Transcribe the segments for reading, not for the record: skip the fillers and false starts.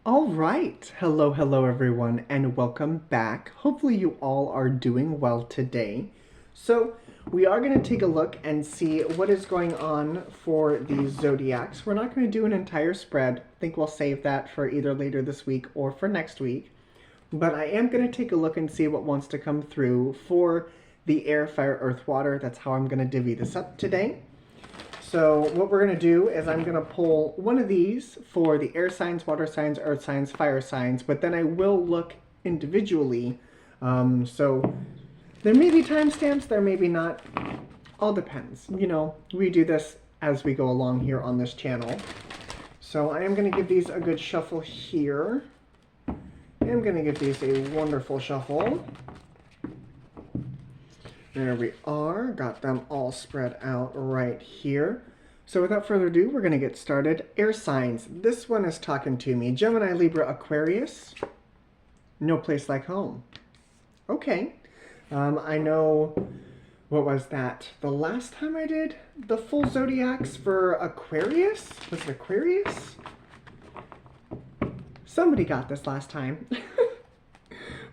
All right. Hello everyone, and welcome back. Hopefully you all are doing well today. So we are going to take a look and see what is going on for the zodiacs. We're not going to do an entire spread. I think we'll save that for either later this week or for next week. But I am going to take a look and see what wants to come through for the air, fire, earth, water. That's how I'm going to divvy this up today. So what we're going to do is I'm going to pull one of these for the air signs, water signs, earth signs, fire signs, but then I will look individually. So there may be timestamps, there may be not. All depends. You know, we do this as we go along here on this channel. So I am going to give these a good shuffle here. I'm going to give these a wonderful shuffle. There we are. Got them all spread out right here. So without further ado, we're going to get started. Air signs. This one is talking to me. Gemini, Libra, Aquarius. No place like home. Okay. I know, what was that? The last time I did the full zodiacs for Aquarius? Was it Aquarius? Somebody got this last time.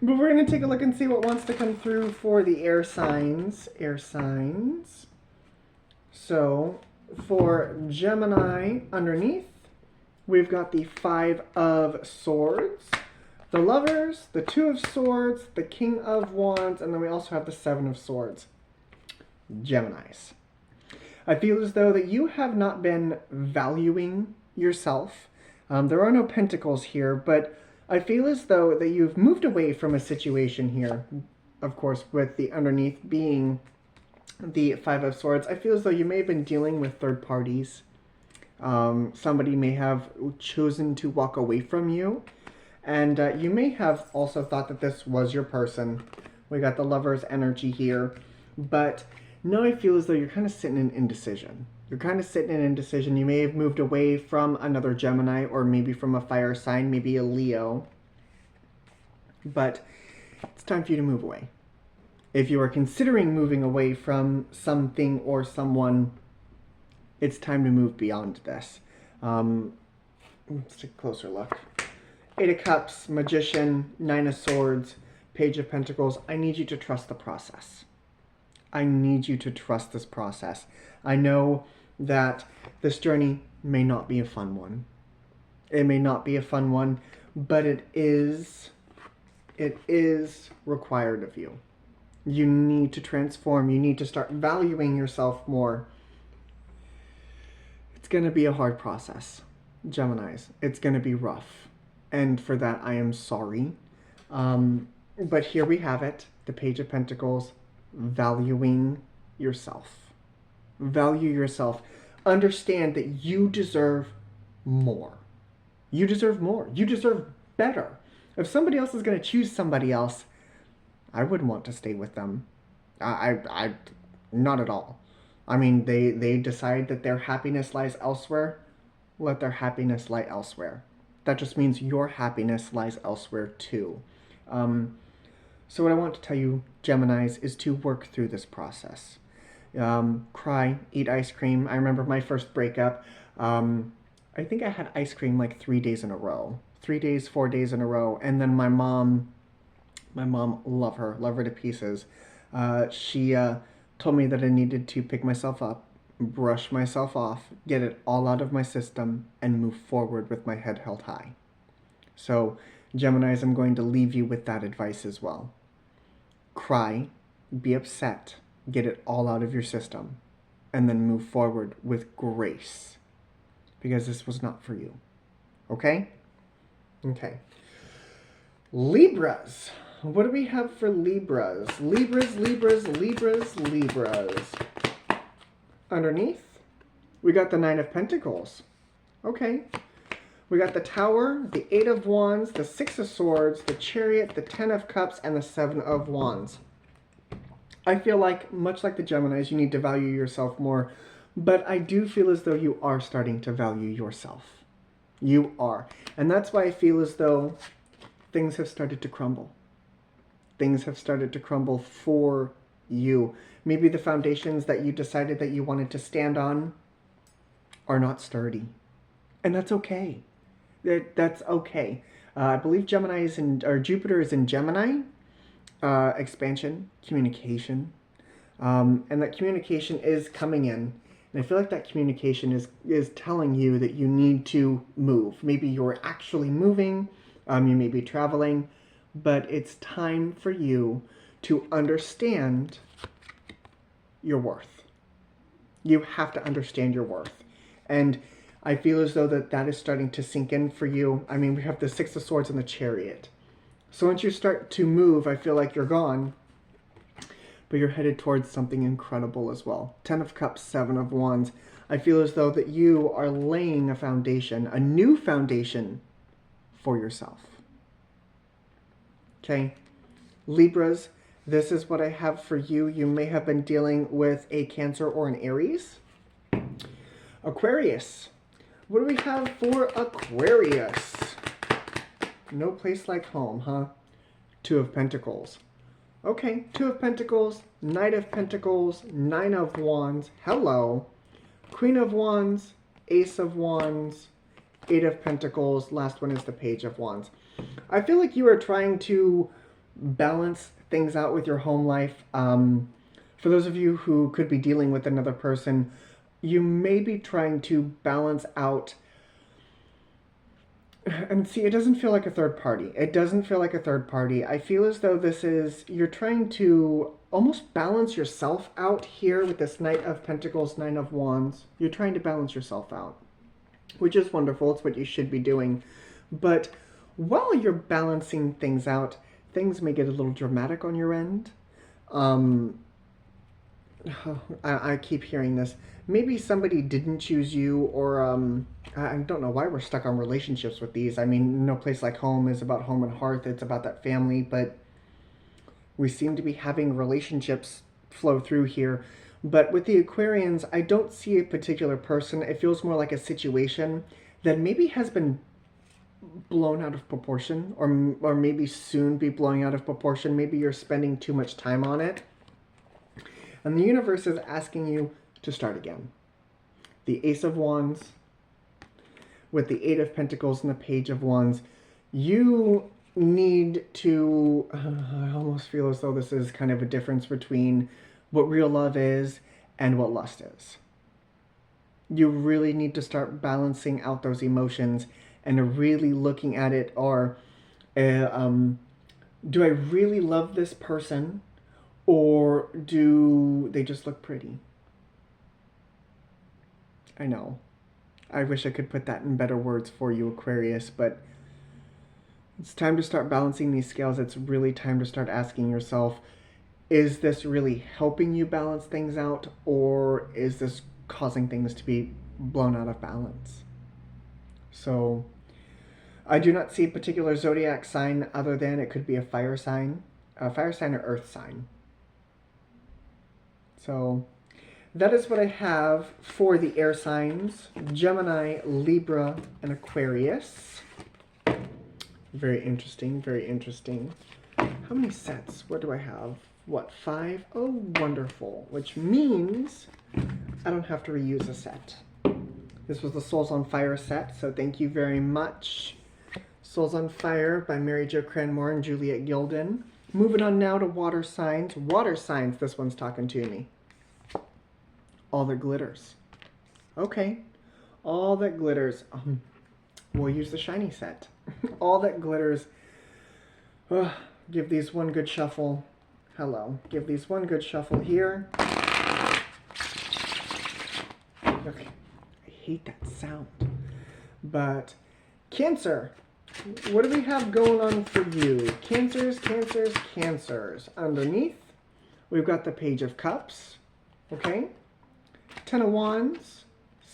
But we're going to take a look and see what wants to come through for the air signs. Air signs. So, for Gemini underneath, we've got the Five of Swords, the Lovers, the Two of Swords, the King of Wands, and then we also have the Seven of Swords. Geminis. I feel as though that you have not been valuing yourself. There are no pentacles here, but I feel as though that you've moved away from a situation here, of course, with the underneath being the Five of Swords. I feel as though you may have been dealing with third parties. Somebody may have chosen to walk away from you, and you may have also thought that this was your person. We got the Lover's energy here, but now I feel as though you're kind of sitting in indecision. You're kind of sitting in indecision. You may have moved away from another Gemini or maybe from a fire sign, maybe a Leo. But it's time for you to move away. If you are considering moving away from something or someone, it's time to move beyond this. Let's take a closer look. Eight of Cups, Magician, Nine of Swords, Page of Pentacles. I need you to trust the process. I need you to trust this process. I know that this journey may not be a fun one. It may not be a fun one, but it is required of you. You need to transform. You need to start valuing yourself more. It's going to be a hard process, Geminis. It's going to be rough. And for that, I am sorry. But here we have it, the Page of Pentacles, valuing yourself. Value yourself. Understand that you deserve more. You deserve more. You deserve better. If somebody else is going to choose somebody else, I wouldn't want to stay with them. I not at all. I mean, they decide that their happiness lies elsewhere. Let their happiness lie elsewhere. That just means your happiness lies elsewhere too. So what I want to tell you, Geminis, is to work through this process. Cry, eat ice cream. I remember my first breakup. I think I had ice cream like 3 days in a row. 3 days, 4 days in a row. And then my mom, love her to pieces. She told me that I needed to pick myself up, brush myself off, get it all out of my system, and move forward with my head held high. So, Geminis, I'm going to leave you with that advice as well. Cry, be upset, get it all out of your system, and then move forward with grace. Because this was not for you. Okay? Okay. Libras. What do we have for Libras? Libras. Underneath, we got the Nine of Pentacles. Okay. We got the Tower, the Eight of Wands, the Six of Swords, the Chariot, the Ten of Cups, and the Seven of Wands. I feel like, much like the Geminis, you need to value yourself more, but I do feel as though you are starting to value yourself. You are. And that's why I feel as though things have started to crumble. Things have started to crumble for you. Maybe the foundations that you decided that you wanted to stand on are not sturdy. And that's okay. That's okay. I believe Gemini is in, or Jupiter is in Gemini. Expansion, communication, and that communication is coming in. And I feel like that communication is telling you that you need to move. Maybe you're actually moving, you may be traveling, but it's time for you to understand your worth. You have to understand your worth. And I feel as though that is starting to sink in for you. I mean, we have the Six of Swords and the Chariot. So once you start to move, I feel like you're gone, but you're headed towards something incredible as well. 10 of Cups, 7 of Wands. I feel as though that you are laying a foundation, a new foundation for yourself. Okay, Libras, this is what I have for you. You may have been dealing with a Cancer or an Aries. Aquarius, what do we have for Aquarius? No place like home, huh? Two of Pentacles. Okay, Two of Pentacles, Knight of Pentacles, Nine of Wands. Hello. Queen of Wands, Ace of Wands, Eight of Pentacles. Last one is the Page of Wands. I feel like you are trying to balance things out with your home life. For those of you who could be dealing with another person, you may be trying to balance out. And see, it doesn't feel like a third party. It doesn't feel like a third party. I feel as though this is, you're trying to almost balance yourself out here with this Knight of Pentacles, Nine of Wands. You're trying to balance yourself out, which is wonderful. It's what you should be doing. But while you're balancing things out, things may get a little dramatic on your end. I keep hearing this. Maybe somebody didn't choose you, or I don't know why we're stuck on relationships with these. I mean, No Place Like Home is about home and hearth. It's about that family, but we seem to be having relationships flow through here. But with the Aquarians, I don't see a particular person. It feels more like a situation that maybe has been blown out of proportion, or maybe soon be blowing out of proportion. Maybe you're spending too much time on it. And the universe is asking you to start again. The Ace of Wands with the Eight of Pentacles and the Page of Wands. You need to, I almost feel as though this is kind of a difference between what real love is and what lust is. You really need to start balancing out those emotions and really looking at it, or do I really love this person? Or do they just look pretty? I know. I wish I could put that in better words for you, Aquarius, but it's time to start balancing these scales. It's really time to start asking yourself, is this really helping you balance things out, or is this causing things to be blown out of balance? So I do not see a particular zodiac sign other than it could be a fire sign or earth sign. So that is what I have for the air signs: Gemini, Libra, and Aquarius. Very interesting, very interesting. How many sets? What do I have? What, 5? Oh, wonderful. Which means I don't have to reuse a set. This was the Souls on Fire set, so thank you very much. Souls on Fire by Mary Jo Cranmore and Juliet Gilden. Moving on now to water signs. Water signs, this one's talking to me. All that glitters. Okay. All that glitters. We'll use the shiny set. All that glitters. Give these one good shuffle. Hello. Give these one good shuffle here. Okay. I hate that sound. But Cancer. What do we have going on for you? Cancers, Cancers, Cancers. Underneath, we've got the Page of Cups. Okay. 10 of Wands.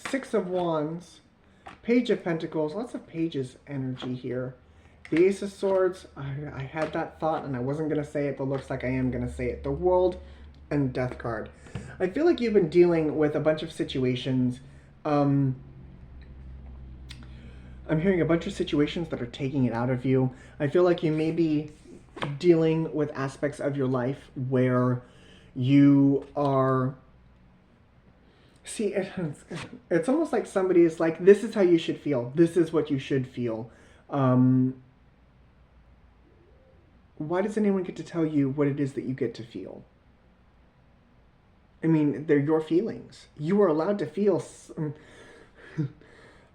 6 of Wands. Page of Pentacles. Lots of Pages energy here. The Ace of Swords. I had that thought and I wasn't going to say it, but looks like I am going to say it. The World and Death card. I feel like you've been dealing with a bunch of situations. I'm hearing a bunch of situations that are taking it out of you. I feel like you may be dealing with aspects of your life where you are See, it's almost like somebody is like, this is how you should feel. This is what you should feel. Why does anyone get to tell you what it is that you get to feel? I mean, they're your feelings. You are allowed to feel.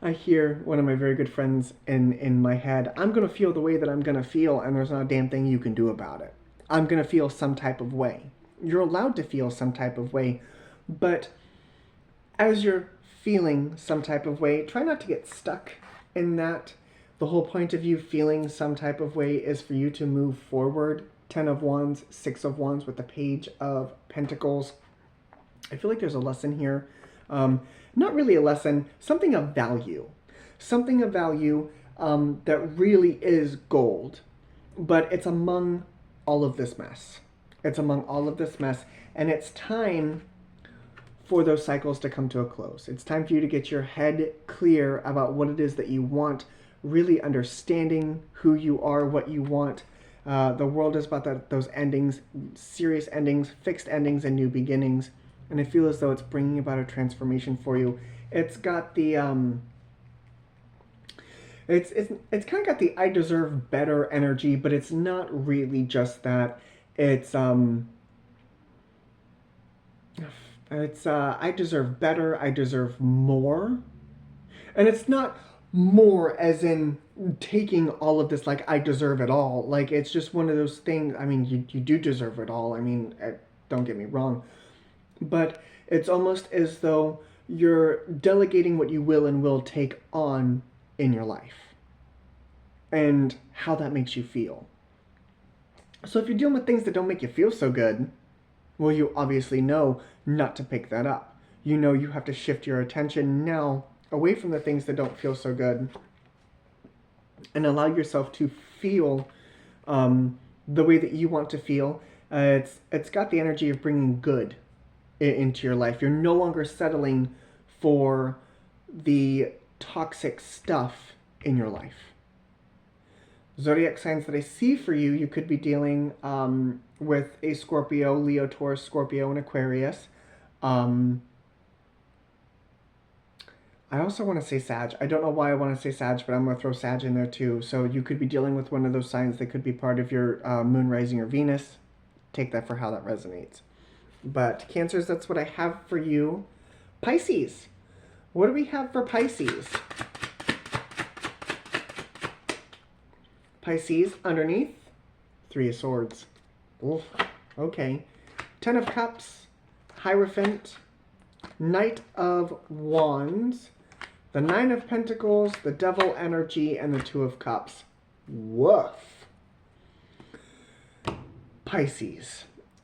I hear one of my very good friends in my head, I'm going to feel the way that I'm going to feel, and there's not a damn thing you can do about it. I'm going to feel some type of way. You're allowed to feel some type of way, but as you're feeling some type of way, try not to get stuck in that. The whole point of you feeling some type of way is for you to move forward. 10 of Wands, 6 of Wands with the Page of Pentacles. I feel like there's a lesson here. Not really a lesson, something of value. Something of value that really is gold. But it's among all of this mess. It's among all of this mess. And it's time for those cycles to come to a close. It's time for you to get your head clear about what it is that you want, really understanding who you are, what you want. The world is about those endings, serious endings, fixed endings, and new beginnings. And I feel as though it's bringing about a transformation for you. It's got the it's kind of got the I deserve better energy, but it's not really just that. It's I deserve better, I deserve more. And it's not more as in taking all of this like I deserve it all. Like it's just one of those things. I mean, you do deserve it all. I mean, don't get me wrong. But it's almost as though you're delegating what you will and will take on in your life and how that makes you feel. So if you're dealing with things that don't make you feel so good, well, you obviously know not to pick that up. You know you have to shift your attention now away from the things that don't feel so good and allow yourself to feel the way that you want to feel. It's got the energy of bringing good into your life. You're no longer settling for the toxic stuff in your life. Zodiac signs that I see for you, you could be dealing with a Scorpio, Leo, Taurus, Scorpio, and Aquarius. I also want to say Sag. I don't know why I want to say Sag, but I'm going to throw Sag in there too. So you could be dealing with one of those signs that could be part of your moon, rising, or Venus. Take that for how that resonates. But Cancers, that's what I have for you. Pisces. What do we have for Pisces? Pisces, underneath, 3 of Swords. Oof, okay. 10 of Cups, Hierophant, Knight of Wands, the 9 of Pentacles, the Devil energy, and the 2 of Cups. Woof. Pisces.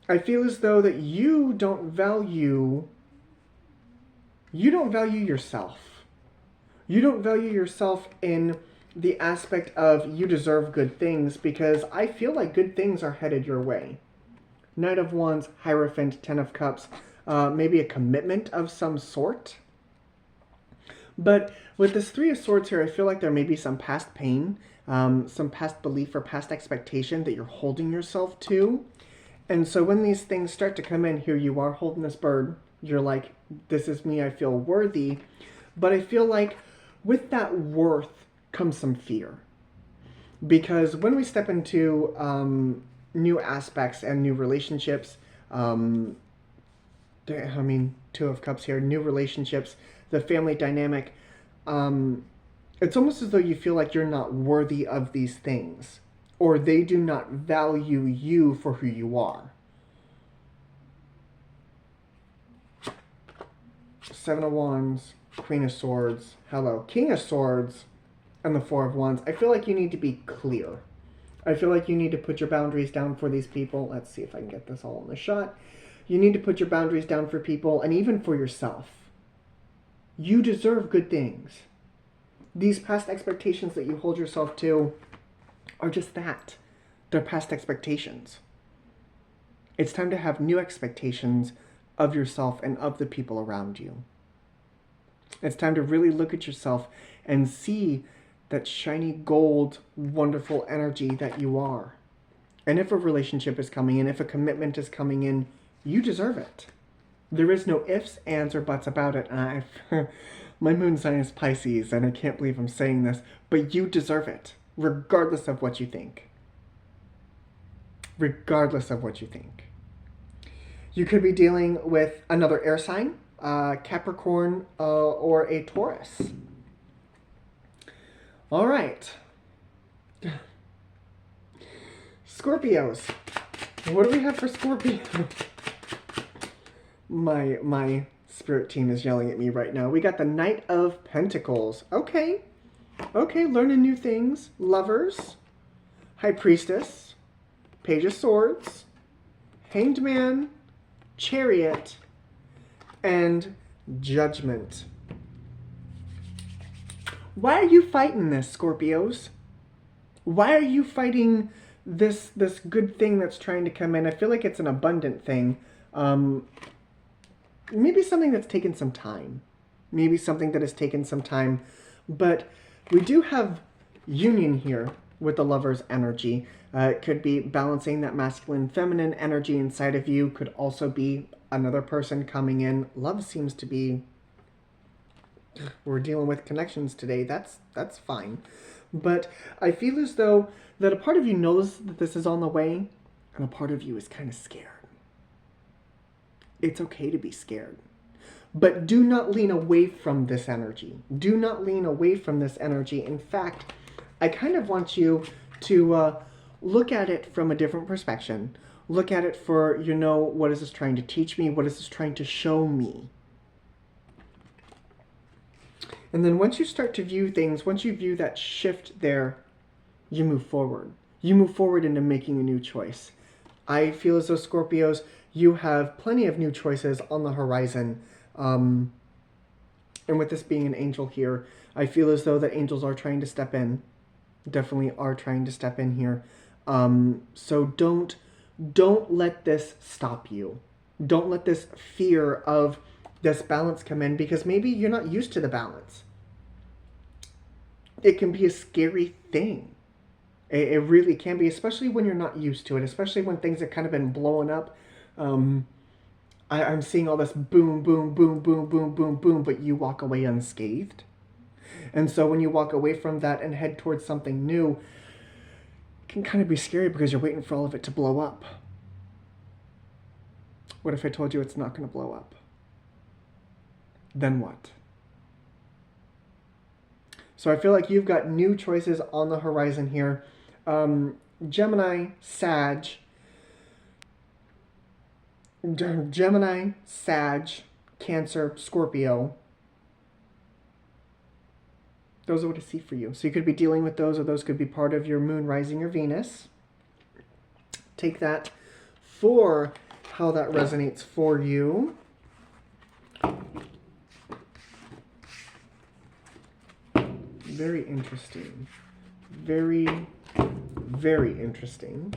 I feel as though that you don't value yourself. You don't value yourself in the aspect of you deserve good things, because I feel like good things are headed your way. Knight of Wands, Hierophant, 10 of Cups, maybe a commitment of some sort. But with this 3 of Swords here, I feel like there may be some past pain, some past belief or past expectation that you're holding yourself to. And so when these things start to come in, here you are holding this bird. You're like, this is me, I feel worthy. But I feel like with that worth comes some fear. Because when we step into new aspects and new relationships, I mean, 2 of Cups here, new relationships, the family dynamic, it's almost as though you feel like you're not worthy of these things, or they do not value you for who you are. 7 of Wands, Queen of Swords, hello, King of Swords, and the 4 of Wands. I feel like you need to be clear. I feel like you need to put your boundaries down for these people. Let's see if I can get this all in the shot. You need to put your boundaries down for people, and even for yourself. You deserve good things. These past expectations that you hold yourself to are just that. They're past expectations. It's time to have new expectations of yourself and of the people around you. It's time to really look at yourself and see that shiny gold, wonderful energy that you are. And if a relationship is coming in, if a commitment is coming in, you deserve it. There is no ifs, ands, or buts about it. And my moon sign is Pisces, and I can't believe I'm saying this, but you deserve it, regardless of what you think. Regardless of what you think. You could be dealing with another air sign, Capricorn, or a Taurus. All right. Scorpios. What do we have for Scorpio? My spirit team is yelling at me right now. We got the Knight of Pentacles. Okay. Okay, learning new things. Lovers. High Priestess. Page of Swords. Hanged Man. Chariot. And Judgment. Why are you fighting this, Scorpios? Why are you fighting this good thing that's trying to come in? I feel like it's an abundant thing. Maybe something that's taken some time. Maybe something that has taken some time. But we do have union here with the Lover's energy. It could be balancing that masculine feminine energy inside of you. Could also be another person coming in. Love seems to be... We're dealing with connections today. That's fine. But I feel as though that a part of you knows that this is on the way, and a part of you is kind of scared. It's okay to be scared. But do not lean away from this energy. Do not lean away from this energy. In fact, I kind of want you to look at it from a different perspective. Look at it for, what is this trying to teach me? What is this trying to show me? And then once you start to view things, once you view that shift there, you move forward. You move forward into making a new choice. I feel as though, Scorpios, you have plenty of new choices on the horizon. And with this being an angel here, I feel as though that angels are trying to step in. Definitely are trying to step in here. So don't let this stop you. Don't let this fear of this balance come in, because maybe you're not used to the balance. It can be a scary thing. It really can be, especially when you're not used to it, especially when things have kind of been blowing up. I'm seeing all this boom, boom, boom, boom, boom, boom, boom, but you walk away unscathed. And so when you walk away from that and head towards something new, it can kind of be scary because you're waiting for all of it to blow up. What if I told you it's not going to blow up? Then what? So I feel like you've got new choices on the horizon here. Gemini, Sag, Cancer, Scorpio. Those are what I see for you. So you could be dealing with those, or those could be part of your moon, rising, or Venus. Take that for how that resonates for you. Very interesting. Very, very interesting.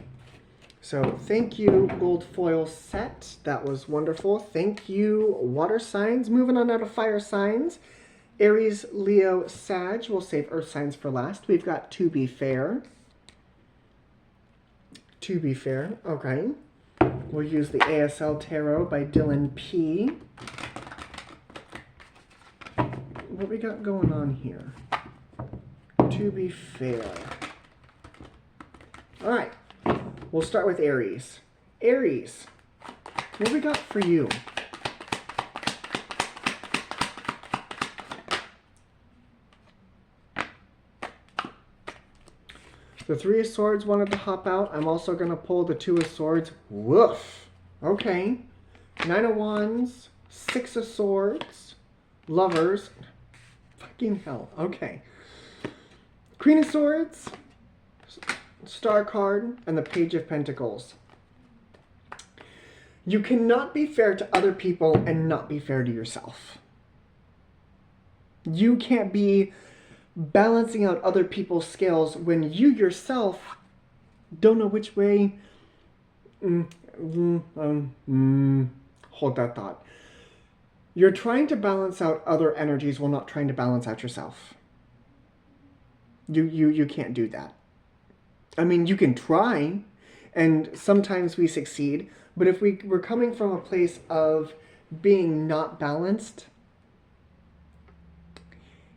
So thank you, gold foil set. That was wonderful. Thank you, water signs. Moving on out of fire signs. Aries, Leo, Sag. We'll save earth signs for last. We've got To Be Fair. To Be Fair. Okay. We'll use the ASL Tarot by Dylan P. What we got going on here? To Be Fair. All right. We'll start with Aries. Aries, what we got for you? The Three of Swords wanted to hop out. I'm also going to pull the Two of Swords. Woof. Okay. Nine of Wands. Six of Swords. Lovers. Fucking hell. Okay. Queen of Swords. Star card. And the Page of Pentacles. You cannot be fair to other people and not be fair to yourself. You can't be balancing out other people's scales when you yourself don't know which way. Hold that thought. You're trying to balance out other energies while not trying to balance out yourself. You can't do that. I mean, you can try, and sometimes we succeed, but if we're coming from a place of being not balanced,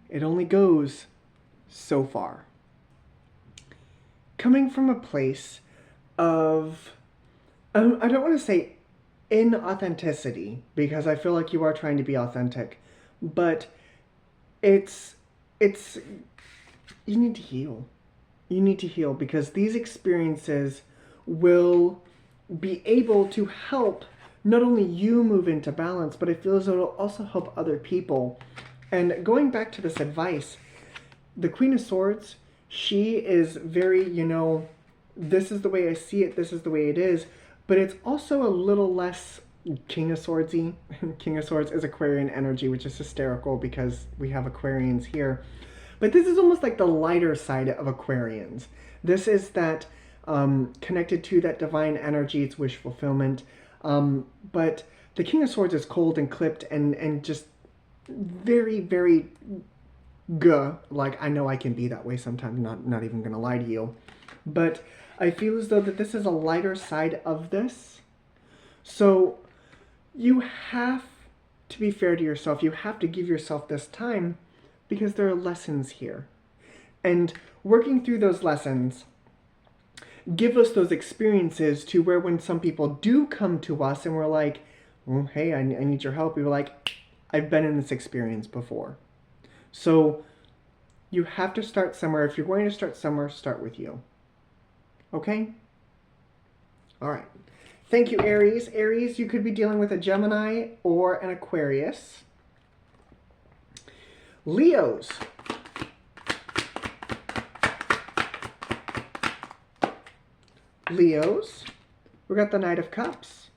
it only goes so far. Coming from a place of, I don't want to say inauthenticity, because I feel like you are trying to be authentic, but it's, you need to heal. You need to heal, because these experiences will be able to help not only you move into balance, but it feels it'll also help other people. And going back to this advice, the Queen of Swords, she is very, this is the way I see it, this is the way it is, but it's also a little less King of Swordsy. King of Swords is Aquarian energy, which is hysterical because we have Aquarians here. But this is almost like the lighter side of Aquarians. This is that connected to that divine energy, it's wish fulfillment. But the King of Swords is cold and clipped and just very, very like, I know I can be that way sometimes, not even gonna lie to you. But I feel as though that this is a lighter side of this. So you have to be fair to yourself. You have to give yourself this time, because there are lessons here. And working through those lessons give us those experiences to where when some people do come to us and we're like, oh, hey, I need your help, we were like, I've been in this experience before. So you have to start somewhere. If you're going to start somewhere, start with you. Okay? All right. Thank you, Aries. Aries, you could be dealing with a Gemini or an Aquarius. Leos. Leos, we got the Knight of Cups.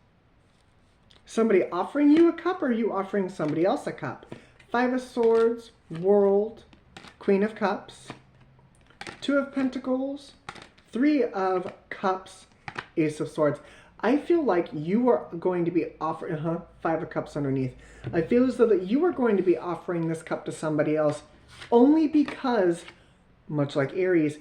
Somebody offering you a cup, or are you offering somebody else a cup? Five of Swords, World, Queen of Cups, Two of Pentacles, Three of Cups, Ace of Swords. I feel like you are going to be offering, Five of Cups underneath. I feel as though that you are going to be offering this cup to somebody else only because, much like Aries,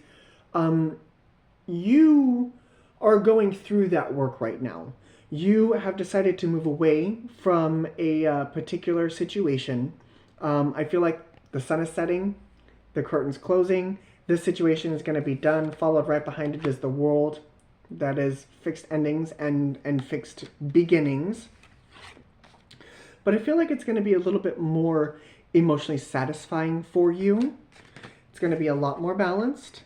you are going through that work right now. You have decided to move away from a particular situation. I feel like the sun is setting, the curtain's closing, this situation is going to be done. Followed right behind it is the World. That is fixed endings and fixed beginnings. But I feel like it's going to be a little bit more emotionally satisfying for you. It's going to be a lot more balanced.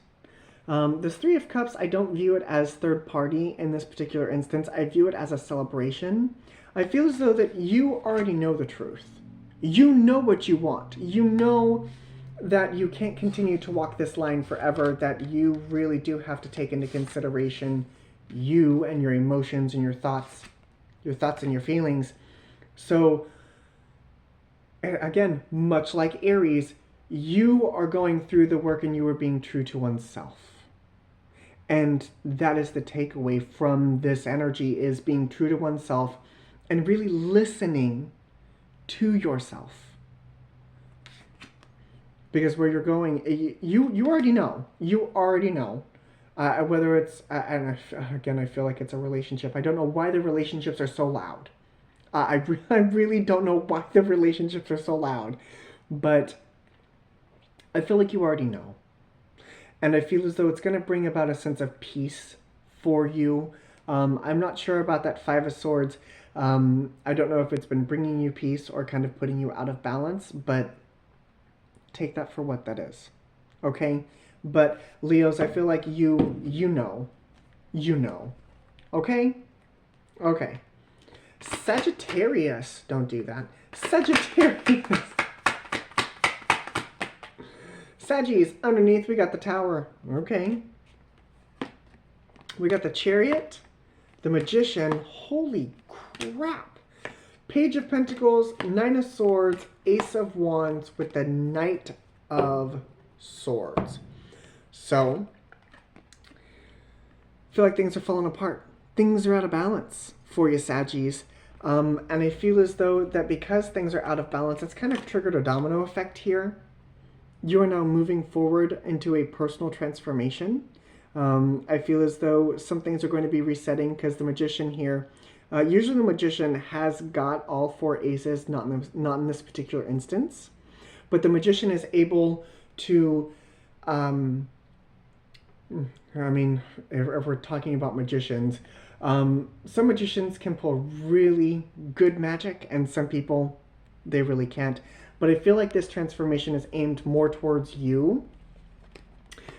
This Three of Cups, I don't view it as third party in this particular instance. I view it as a celebration. I feel as though that you already know the truth. You know what you want. You know that you can't continue to walk this line forever, that you really do have to take into consideration you and your emotions and your thoughts and your feelings. So, again, much like Aries, you are going through the work and you are being true to oneself. And that is the takeaway from this energy, is being true to oneself and really listening to yourself. Because where you're going, you already know. You already know. Whether it's, and again, I feel like it's a relationship. I don't know why the relationships are so loud. I really don't know why the relationships are so loud. But I feel like you already know. And I feel as though it's going to bring about a sense of peace for you. I'm not sure about that Five of Swords. I don't know if it's been bringing you peace or kind of putting you out of balance, but take that for what that is. Okay? But Leos, I feel like you know. Okay? Okay. Sagittarius. Don't do that. Sagittarius. Saggies, underneath we got the Tower. Okay. We got the Chariot, the Magician. Holy crap. Page of Pentacles, Nine of Swords, Ace of Wands with the Knight of Swords. So, I feel like things are falling apart. Things are out of balance for you, Saggies. And I feel as though that because things are out of balance, it's kind of triggered a domino effect here. You are now moving forward into a personal transformation. I feel as though some things are going to be resetting because the Magician here, Usually the magician has got all 4 aces, not in this particular instance. But the magician is able to, I mean, if we're talking about magicians, some magicians can pull really good magic, and some people, they really can't. But I feel like this transformation is aimed more towards you.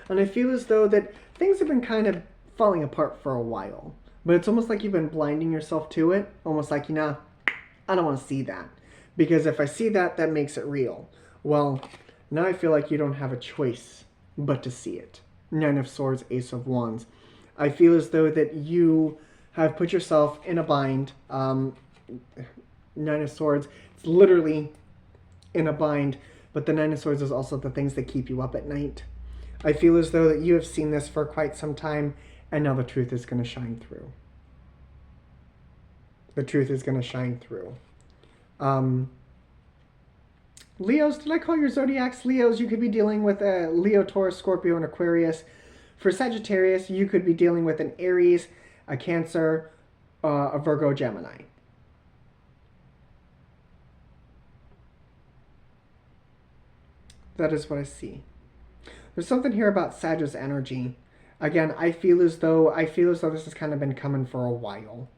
And I feel as though that things have been kind of falling apart for a while. But it's almost like you've been blinding yourself to it. Almost like, I don't want to see that. Because if I see that, that makes it real. Well, now I feel like you don't have a choice but to see it. 9 of Swords, Ace of Wands. I feel as though that you have put yourself in a bind. 9 of Swords, it's literally in a bind. But the 9 of Swords is also the things that keep you up at night. I feel as though that you have seen this for quite some time, and now the truth is going to shine through. The truth is going to shine through. Leos, did I call your zodiacs Leos? You could be dealing with a Leo, Taurus, Scorpio, and Aquarius. For Sagittarius, you could be dealing with an Aries, a Cancer, a Virgo, Gemini. That is what I see. There's something here about Sagittarius energy. Again, I feel as though this has kind of been coming for a while.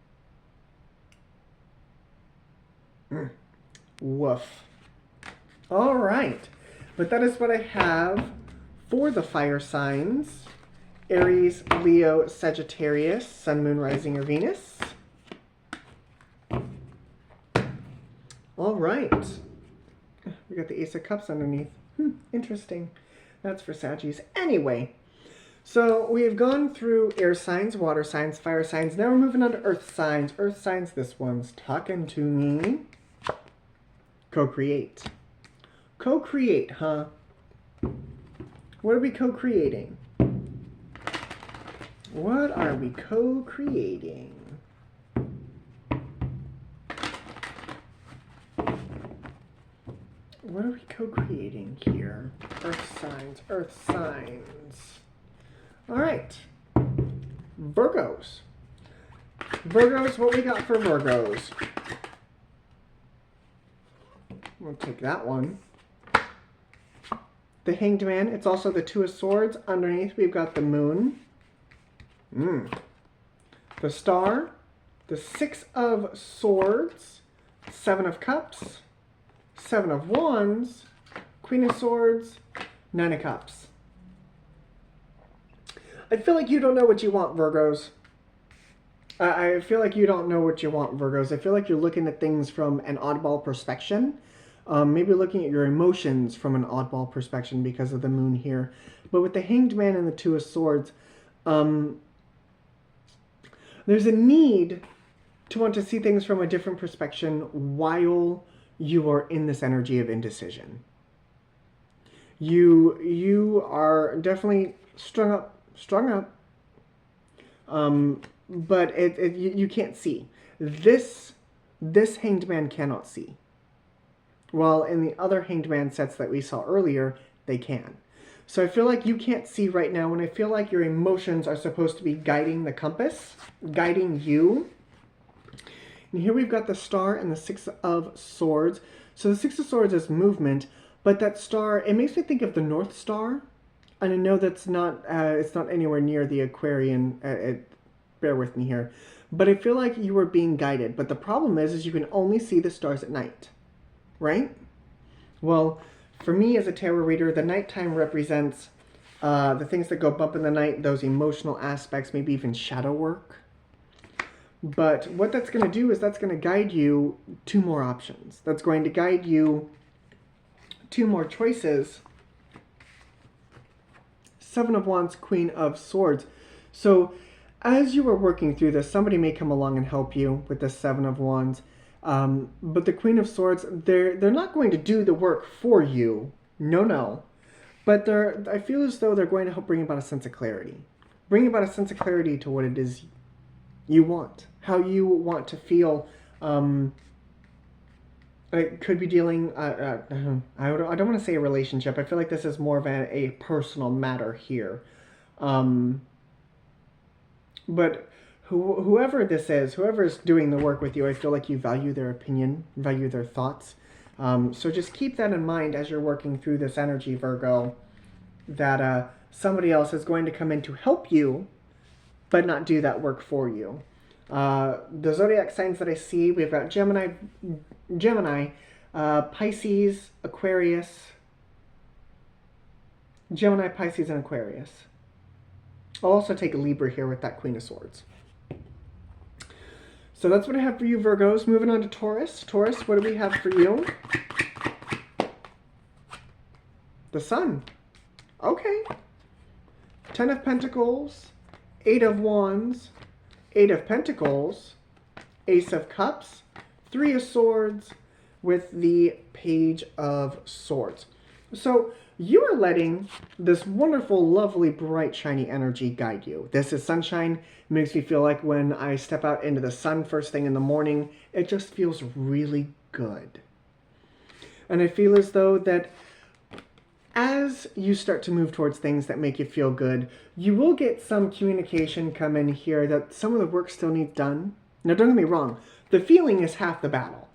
Woof. All right. But that is what I have for the fire signs. Aries, Leo, Sagittarius, Sun, Moon, Rising, or Venus. All right. We got the Ace of Cups underneath. Interesting. That's for Saggies. Anyway, so we've gone through air signs, water signs, fire signs. Now we're moving on to earth signs. Earth signs, this one's talking to me. Co-create. Co-create, huh? What are we co-creating? What are we co-creating? What are we co-creating here? Earth signs, earth signs. All right. Virgos. Virgos, what we got for Virgos? We'll take that one. The Hanged Man. It's also the Two of Swords. Underneath, we've got the Moon. The Star. The Six of Swords. 7 of Cups. 7 of Wands. Queen of Swords. 9 of Cups. I feel like you don't know what you want, Virgos. I feel like you don't know what you want, Virgos. I feel like you're looking at things from an oddball perspective. Maybe looking at your emotions from an oddball perspective because of the Moon here. But with the Hanged Man and the Two of Swords, there's a need to want to see things from a different perspective while you are in this energy of indecision. You are definitely strung up. But you can't see. This Hanged Man cannot see. While in the other Hanged Man sets that we saw earlier, they can. So I feel like you can't see right now, and I feel like your emotions are supposed to be guiding the compass, guiding you. And here we've got the Star and the Six of Swords. So the Six of Swords is movement, but that star, it makes me think of the North Star. And I know that's not, it's not anywhere near the Aquarian, bear with me here. But I feel like you were being guided. But the problem is you can only see the stars at night, right? Well, for me as a tarot reader, the nighttime represents the things that go bump in the night, those emotional aspects, maybe even shadow work. But what that's going to do is that's going to guide you to more options. That's going to guide you to more choices. 7 of Wands, Queen of Swords. So as you are working through this, somebody may come along and help you with the 7 of Wands. But the Queen of Swords, they're not going to do the work for you. No. But I feel as though they're going to help bring about a sense of clarity. Bring about a sense of clarity to what it is you want. How you want to feel. It could be dealing, I don't want to say a relationship. I feel like this is more of a personal matter here. But whoever this is, whoever's doing the work with you, I feel like you value their opinion, value their thoughts. So just keep that in mind as you're working through this energy, Virgo, that somebody else is going to come in to help you, but not do that work for you. The zodiac signs that I see, we've got Gemini, Pisces, Aquarius, Gemini, Pisces, and Aquarius. I'll also take a Libra here with that Queen of Swords. So that's what I have for you, Virgos. Moving on to Taurus. Taurus, what do we have for you? The Sun. Okay. 10 of Pentacles, 8 of Wands, 8 of Pentacles, Ace of Cups, 3 of Swords, with the Page of Swords. So you are letting this wonderful, lovely, bright, shiny energy guide you. This is sunshine. It makes me feel like when I step out into the sun first thing in the morning, it just feels really good. And I feel as though that as you start to move towards things that make you feel good, you will get some communication come in here that some of the work still needs done. Now, don't get me wrong. The feeling is half the battle.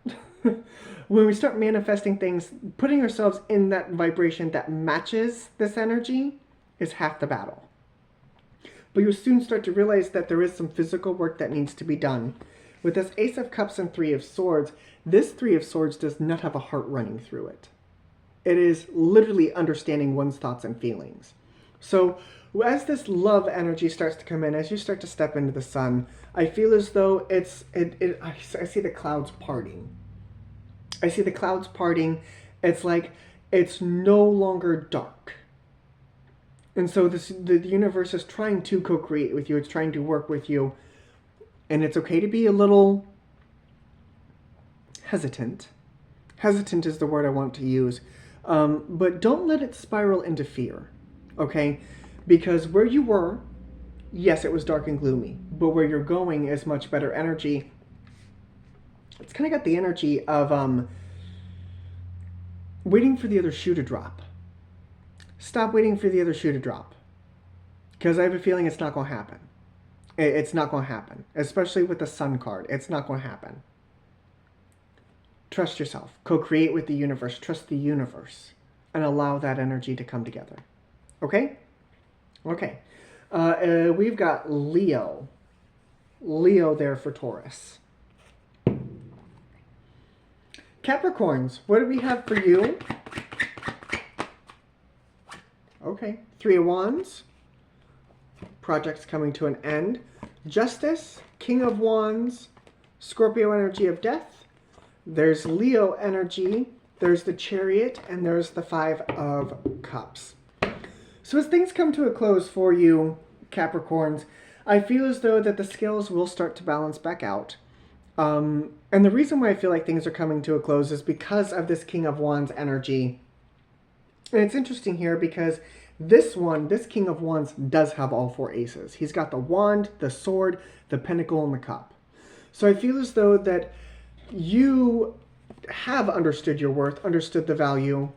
When we start manifesting things, putting ourselves in that vibration that matches this energy is half the battle. But you'll soon start to realize that there is some physical work that needs to be done. With this Ace of Cups and 3 of Swords, this 3 of Swords does not have a heart running through it. It is literally understanding one's thoughts and feelings. So as this love energy starts to come in, as you start to step into the sun, I feel as though I see the clouds parting. I see the clouds parting. It's like it's no longer dark. And so the universe is trying to co-create with you. It's trying to work with you. And it's okay to be a little hesitant. Hesitant is the word I want to use. But don't let it spiral into fear. Okay? Because where you were, yes, it was dark and gloomy. But where you're going is much better energy. It's kind of got the energy of waiting for the other shoe to drop. Stop waiting for the other shoe to drop. Because I have a feeling it's not going to happen. It's not going to happen. Especially with the Sun card. It's not going to happen. Trust yourself. Co-create with the universe. Trust the universe. And allow that energy to come together. Okay? Okay. We've got Leo. Leo there for Taurus. Capricorns, what do we have for you? Okay, 3 of Wands. Project's coming to an end. Justice, King of Wands, Scorpio energy of death. There's Leo energy. There's the Chariot, and there's the 5 of Cups. So as things come to a close for you, Capricorns, I feel as though that the scales will start to balance back out. And the reason why I feel like things are coming to a close is because of this King of Wands energy. And it's interesting here because this King of Wands does have all 4 aces. He's got the wand, the sword, the pentacle, and the cup. So I feel as though that you have understood your worth, understood the value,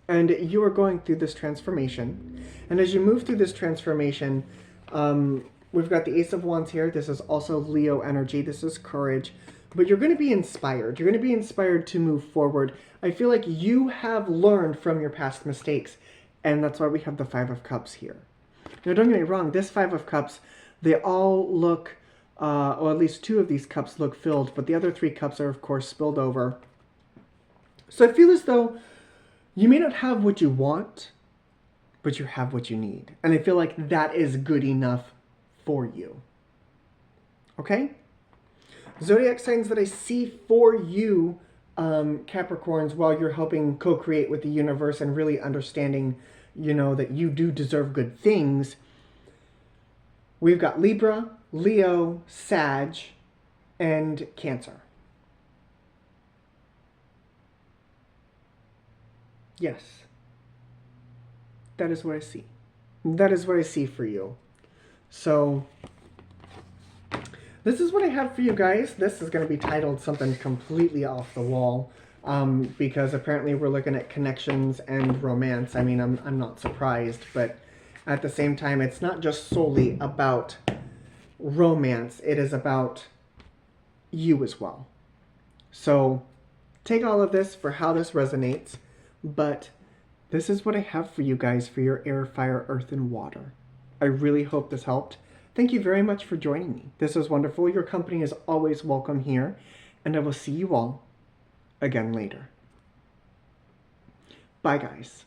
and you are going through this transformation. And as you move through this transformation, we've got the Ace of Wands here. This is also Leo energy. This is courage. But you're going to be inspired. You're going to be inspired to move forward. I feel like you have learned from your past mistakes. And that's why we have the 5 of Cups here. Now, don't get me wrong. This 5 of Cups, they all look, or at least 2 of these cups look filled. But the other 3 cups are, of course, spilled over. So I feel as though you may not have what you want, but you have what you need. And I feel like that is good enough for you. Okay? Zodiac signs that I see for you, Capricorns, while you're helping co-create with the universe and really understanding, that you do deserve good things. We've got Libra, Leo, Sag, and Cancer. Yes. That is what I see. That is what I see for you. So this is what I have for you guys. This is going to be titled something completely off the wall, because apparently we're looking at connections and romance. I mean, I'm not surprised, but at the same time, it's not just solely about romance. It is about you as well. So take all of this for how this resonates, but this is what I have for you guys for your air, fire, earth, and water. I really hope this helped. Thank you very much for joining me. This was wonderful. Your company is always welcome here, and I will see you all again later. Bye, guys.